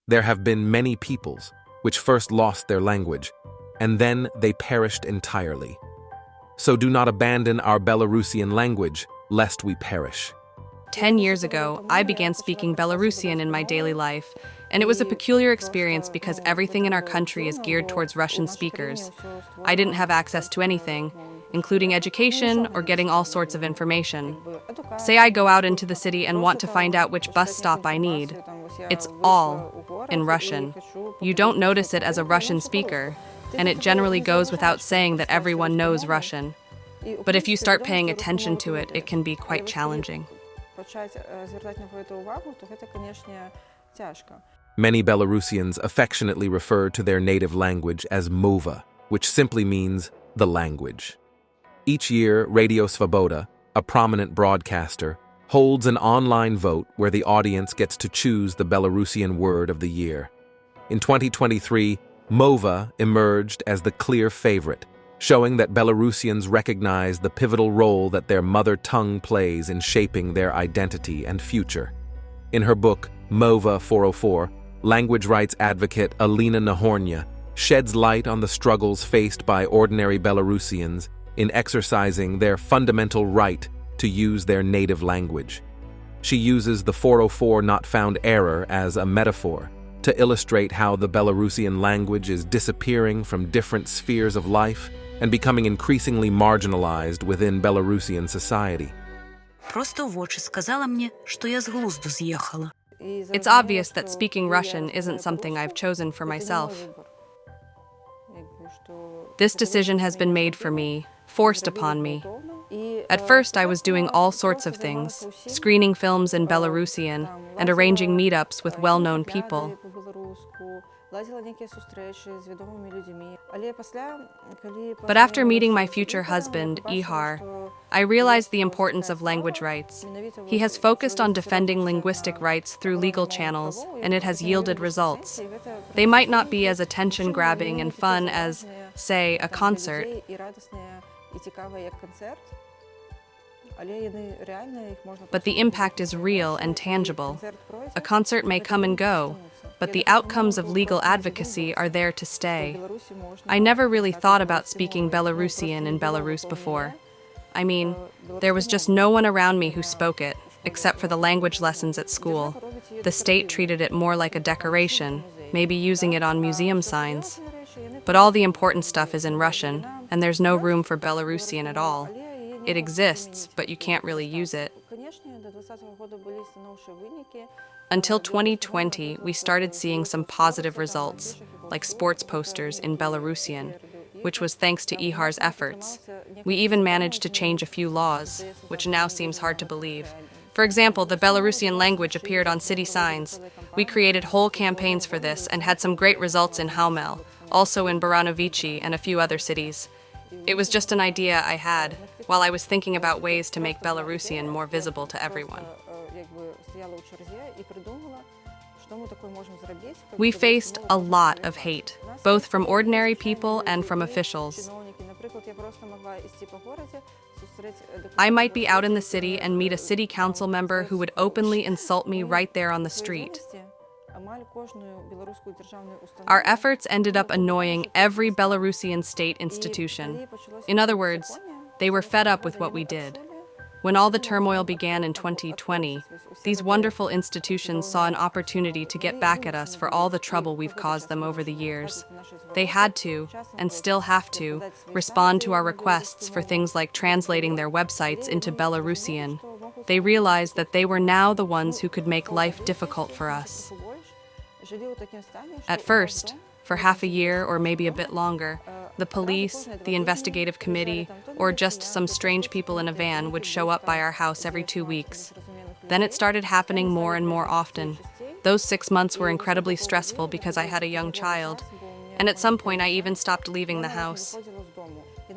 There have been many peoples which first lost their language, and then they perished entirely. So do not abandon our Belarusian language, lest we perish. 10 years ago, I began speaking Belarusian in my daily life, and it was a peculiar experience because everything in our country is geared towards Russian speakers. I didn't have access to anything, including education or getting all sorts of information. Say I go out into the city and want to find out which bus stop I need. It's all in Russian. You don't notice it as a Russian speaker, and it generally goes without saying that everyone knows Russian. But if you start paying attention to it, it can be quite challenging. Many Belarusians affectionately refer to their native language as mova, which simply means the language. Each year, Radio Svoboda, a prominent broadcaster, holds an online vote where the audience gets to choose the Belarusian word of the year. In 2023, mova emerged as the clear favorite, showing that Belarusians recognize the pivotal role that their mother tongue plays in shaping their identity and future. In her book, Mova 404, language rights advocate Alina Nahornya sheds light on the struggles faced by ordinary Belarusians in exercising their fundamental right to use their native language. She uses the 404 not found error as a metaphor to illustrate how the Belarusian language is disappearing from different spheres of life and becoming increasingly marginalized within Belarusian society. Просто в очі сказала мені, що я з глузду з'їхала. It's obvious that speaking Russian isn't something I've chosen for myself. This decision has been made for me, forced upon me. At first, I was doing all sorts of things, screening films in Belarusian and arranging meetups with well-known people. But after meeting my future husband, Ihar, I realized the importance of language rights. He has focused on defending linguistic rights through legal channels, and it has yielded results. They might not be as attention-grabbing and fun as, say, a concert, but the impact is real and tangible. A concert may come and go, but the outcomes of legal advocacy are there to stay. I never really thought about speaking Belarusian in Belarus before. I mean, there was just no one around me who spoke it, except for the language lessons at school. The state treated it more like a decoration, maybe using it on museum signs. But all the important stuff is in Russian, and there's no room for Belarusian at all. It exists, but you can't really use it. Until 2020, we started seeing some positive results, like sports posters in Belarusian, which was thanks to Ihar's efforts. We even managed to change a few laws, which now seems hard to believe. For example, the Belarusian language appeared on city signs. We created whole campaigns for this and had some great results in Haumel, also in Baranovichi and a few other cities. It was just an idea I had, while I was thinking about ways to make Belarusian more visible to everyone. We faced a lot of hate, both from ordinary people and from officials. I might be out in the city and meet a city council member who would openly insult me right there on the street. Our efforts ended up annoying every Belarusian state institution. In other words, they were fed up with what we did. When all the turmoil began in 2020, these wonderful institutions saw an opportunity to get back at us for all the trouble we've caused them over the years. They had to, and still have to, respond to our requests for things like translating their websites into Belarusian. They realized that they were now the ones who could make life difficult for us. At first, for half a year or maybe a bit longer, the police, the investigative committee, or just some strange people in a van would show up by our house every 2 weeks. Then it started happening more and more often. Those 6 months were incredibly stressful because I had a young child, and at some point I even stopped leaving the house.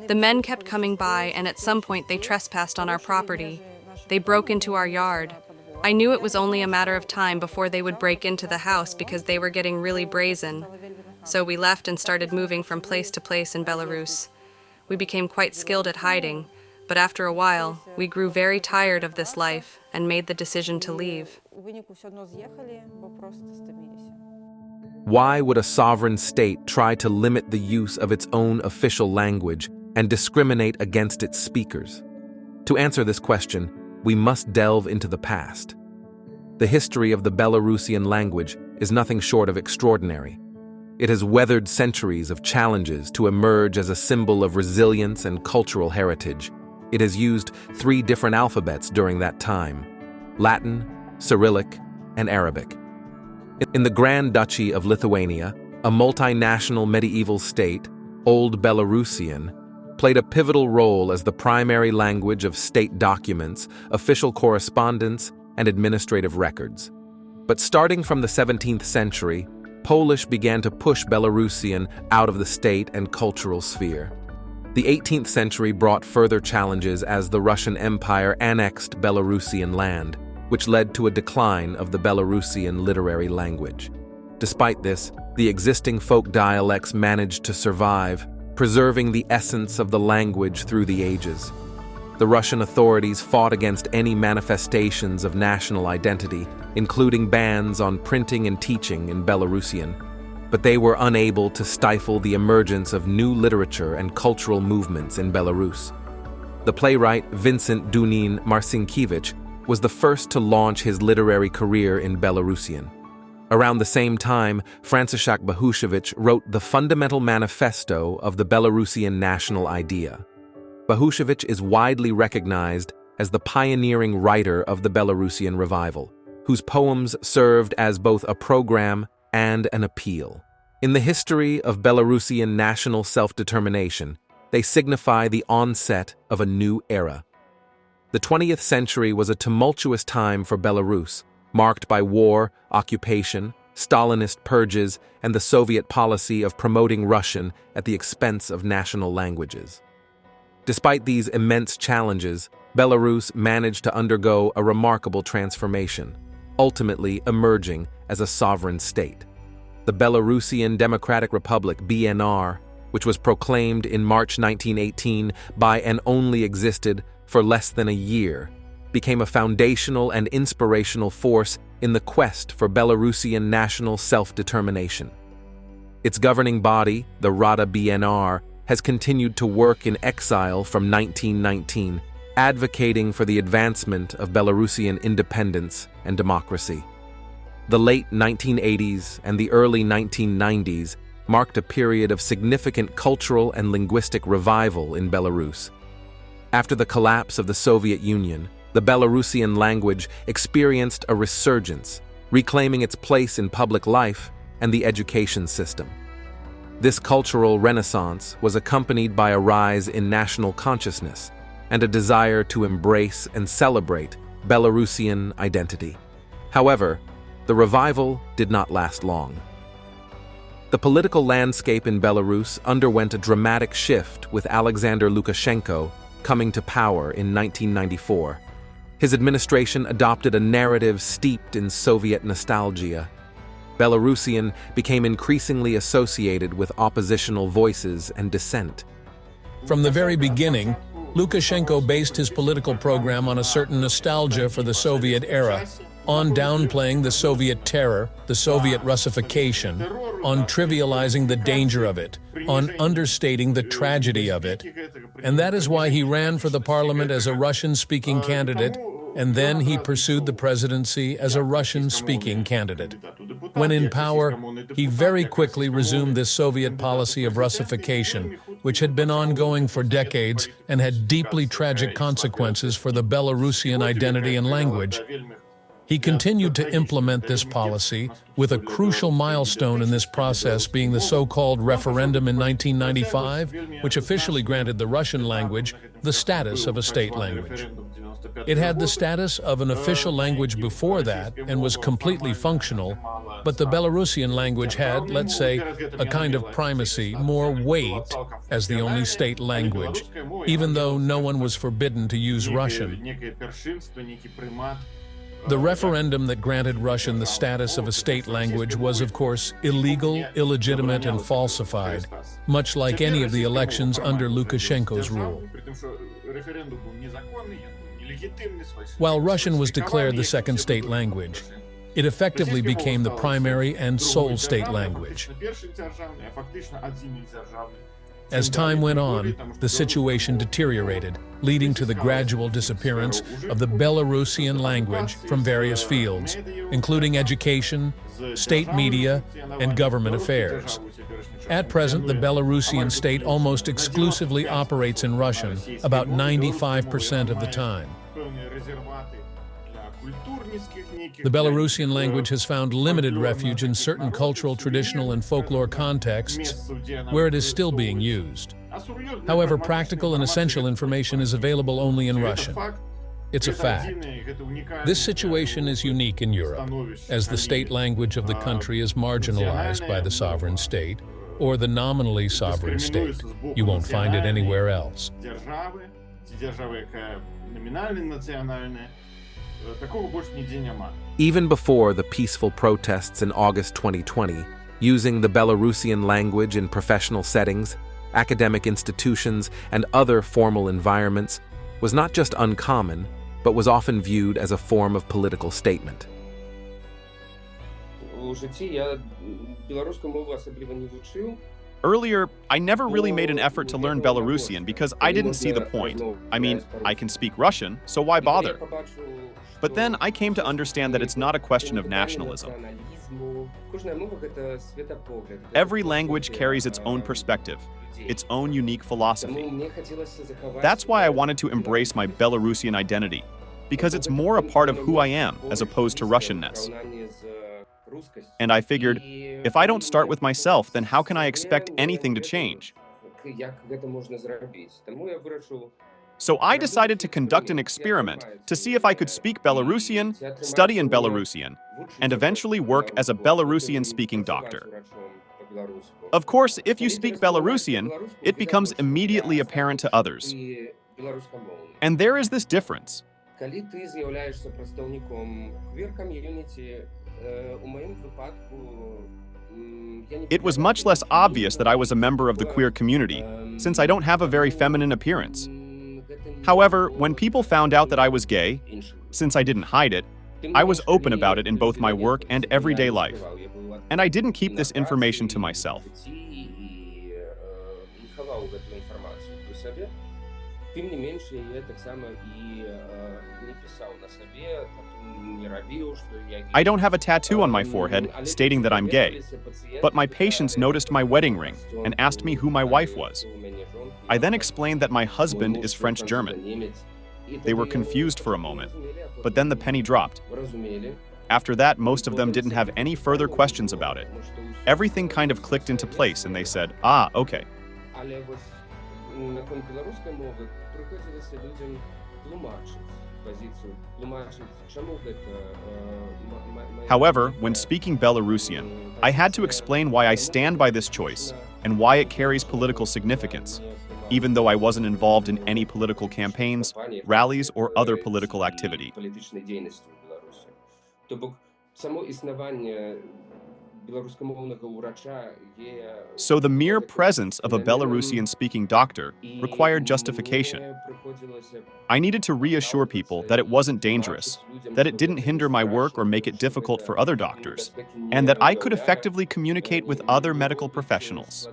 The men kept coming by, and at some point they trespassed on our property. They broke into our yard. I knew it was only a matter of time before they would break into the house because they were getting really brazen. So we left and started moving from place to place in Belarus. We became quite skilled at hiding, but after a while, we grew very tired of this life and made the decision to leave. Why would a sovereign state try to limit the use of its own official language and discriminate against its speakers? To answer this question, we must delve into the past. The history of the Belarusian language is nothing short of extraordinary. It has weathered centuries of challenges to emerge as a symbol of resilience and cultural heritage. It has used 3 different alphabets during that time: Latin, Cyrillic, and Arabic. In the Grand Duchy of Lithuania, a multinational medieval state, Old Belarusian, played a pivotal role as the primary language of state documents, official correspondence, and administrative records. But starting from the 17th century, Polish began to push Belarusian out of the state and cultural sphere. The 18th century brought further challenges as the Russian Empire annexed Belarusian land, which led to a decline of the Belarusian literary language. Despite this, the existing folk dialects managed to survive, preserving the essence of the language through the ages. The Russian authorities fought against any manifestations of national identity, including bans on printing and teaching in Belarusian, but they were unable to stifle the emergence of new literature and cultural movements in Belarus. The playwright Vincent Dunin Marcinkiewicz was the first to launch his literary career in Belarusian. Around the same time, Franciszek Bahushevich wrote the fundamental manifesto of the Belarusian national idea. Bahushevich is widely recognized as the pioneering writer of the Belarusian revival, whose poems served as both a program and an appeal. In the history of Belarusian national self-determination, they signify the onset of a new era. The 20th century was a tumultuous time for Belarus, marked by war, occupation, Stalinist purges, and the Soviet policy of promoting Russian at the expense of national languages. Despite these immense challenges, Belarus managed to undergo a remarkable transformation, ultimately emerging as a sovereign state. The Belarusian Democratic Republic, BNR, which was proclaimed in March 1918 by and only existed for less than a year, became a foundational and inspirational force in the quest for Belarusian national self-determination. Its governing body, the Rada BNR, has continued to work in exile from 1919, advocating for the advancement of Belarusian independence and democracy. The late 1980s and the early 1990s marked a period of significant cultural and linguistic revival in Belarus. After the collapse of the Soviet Union, the Belarusian language experienced a resurgence, reclaiming its place in public life and the education system. This cultural renaissance was accompanied by a rise in national consciousness and a desire to embrace and celebrate Belarusian identity. However, the revival did not last long. The political landscape in Belarus underwent a dramatic shift with Alexander Lukashenko coming to power in 1994. His administration adopted a narrative steeped in Soviet nostalgia. Belarusian became increasingly associated with oppositional voices and dissent. From the very beginning, Lukashenko based his political program on a certain nostalgia for the Soviet era, on downplaying the Soviet terror, the Soviet Russification, on trivializing the danger of it, on understating the tragedy of it. And that is why he ran for the parliament as a Russian-speaking candidate, and then he pursued the presidency as a Russian-speaking candidate. When in power, he very quickly resumed this Soviet policy of Russification, which had been ongoing for decades and had deeply tragic consequences for the Belarusian identity and language. He continued to implement this policy, with a crucial milestone in this process being the so-called referendum in 1995, which officially granted the Russian language the status of a state language. It had the status of an official language before that and was completely functional, but the Belarusian language had, let's say, a kind of primacy, more weight as the only state language, even though no one was forbidden to use Russian. The referendum that granted Russian the status of a state language was, of course, illegal, illegitimate, and falsified, much like any of the elections under Lukashenko's rule. While Russian was declared the second state language, It effectively became the primary and sole state language. As time went on, the situation deteriorated, leading to the gradual disappearance of the Belarusian language from various fields, including education, state media, and government affairs. At present, the Belarusian state almost exclusively operates in Russian, about 95% of the time. The Belarusian language has found limited refuge in certain cultural, traditional, and folklore contexts where it is still being used. However, practical and essential information is available only in Russian. It's a fact. This situation is unique in Europe, as the state language of the country is marginalized by the sovereign state or the nominally sovereign state. You won't find it anywhere else. Even before the peaceful protests in August 2020, using the Belarusian language in professional settings, academic institutions, and other formal environments was not just uncommon, but was often viewed as a form of political statement. Earlier, I never really made an effort to learn Belarusian because I didn't see the point. I mean, I can speak Russian, so why bother? But then I came to understand that it's not a question of nationalism. Every language carries its own perspective, its own unique philosophy. That's why I wanted to embrace my Belarusian identity, because it's more a part of who I am as opposed to Russianness. And I figured, if I don't start with myself, then how can I expect anything to change? So I decided to conduct an experiment to see if I could speak Belarusian, study in Belarusian, and eventually work as a Belarusian-speaking doctor. Of course, if you speak Belarusian, it becomes immediately apparent to others. And there is this difference. It was much less obvious that I was a member of the queer community, since I don't have a very feminine appearance. However, when people found out that I was gay, since I didn't hide it, I was open about it in both my work and everyday life. And I didn't keep this information to myself. I don't have a tattoo on my forehead stating that I'm gay, but my patients noticed my wedding ring and asked me who my wife was. I then explained that my husband is French-German. They were confused for a moment, but then the penny dropped. After that, most of them didn't have any further questions about it. Everything kind of clicked into place and they said, "Ah, okay." However, when speaking Belarusian, I had to explain why I stand by this choice and why it carries political significance, even though I wasn't involved in any political campaigns, rallies, or other political activity. So the mere presence of a Belarusian-speaking doctor required justification. I needed to reassure people that it wasn't dangerous, that it didn't hinder my work or make it difficult for other doctors, and that I could effectively communicate with other medical professionals.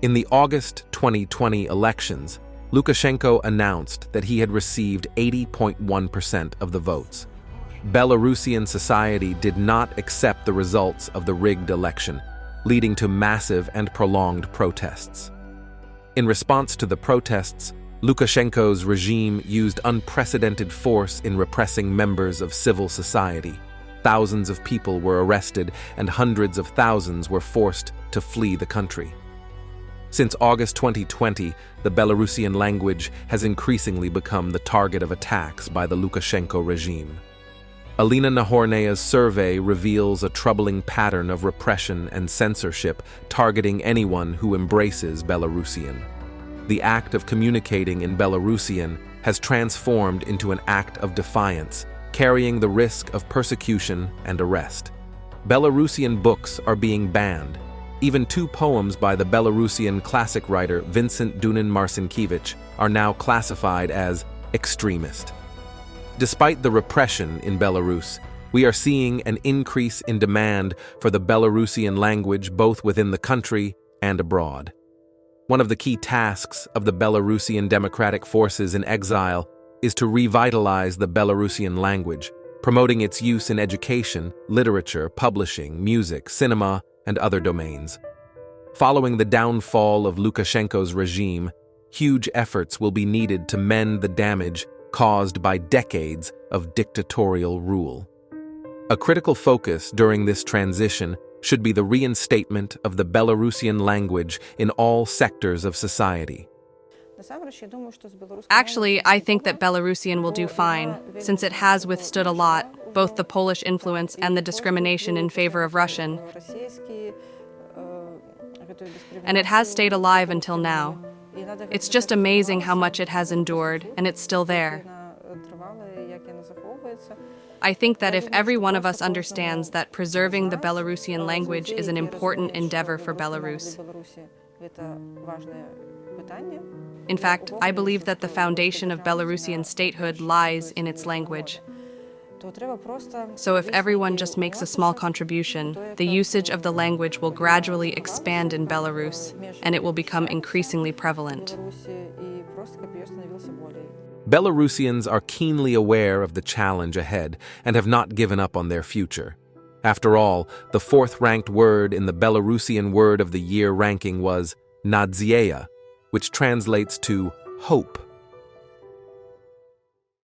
In the August 2020 elections, Lukashenko announced that he had received 80.1% of the votes. Belarusian society did not accept the results of the rigged election, leading to massive and prolonged protests. In response to the protests, Lukashenko's regime used unprecedented force in repressing members of civil society. Thousands of people were arrested and hundreds of thousands were forced to flee the country. Since August 2020, the Belarusian language has increasingly become the target of attacks by the Lukashenko regime. Alina Nahornaya's survey reveals a troubling pattern of repression and censorship targeting anyone who embraces Belarusian. The act of communicating in Belarusian has transformed into an act of defiance, carrying the risk of persecution and arrest. Belarusian books are being banned. Even two poems by the Belarusian classic writer Vincent Dunin Marcinkiewicz are now classified as extremist. Despite the repression in Belarus, we are seeing an increase in demand for the Belarusian language both within the country and abroad. One of the key tasks of the Belarusian Democratic Forces in exile is to revitalize the Belarusian language, promoting its use in education, literature, publishing, music, cinema, and other domains. Following the downfall of Lukashenko's regime, huge efforts will be needed to mend the damage caused by decades of dictatorial rule. A critical focus during this transition should be the reinstatement of the Belarusian language in all sectors of society. Actually, I think that Belarusian will do fine, since it has withstood a lot, both the Polish influence and the discrimination in favor of Russian. And it has stayed alive until now. It's just amazing how much it has endured, and it's still there. I think that if every one of us understands that preserving the Belarusian language is an important endeavor for Belarus. In fact, I believe that the foundation of Belarusian statehood lies in its language. So if everyone just makes a small contribution, the usage of the language will gradually expand in Belarus, and it will become increasingly prevalent. Belarusians are keenly aware of the challenge ahead and have not given up on their future. After all, the fourth-ranked word in the Belarusian Word of the Year ranking was nadzieya, which translates to hope.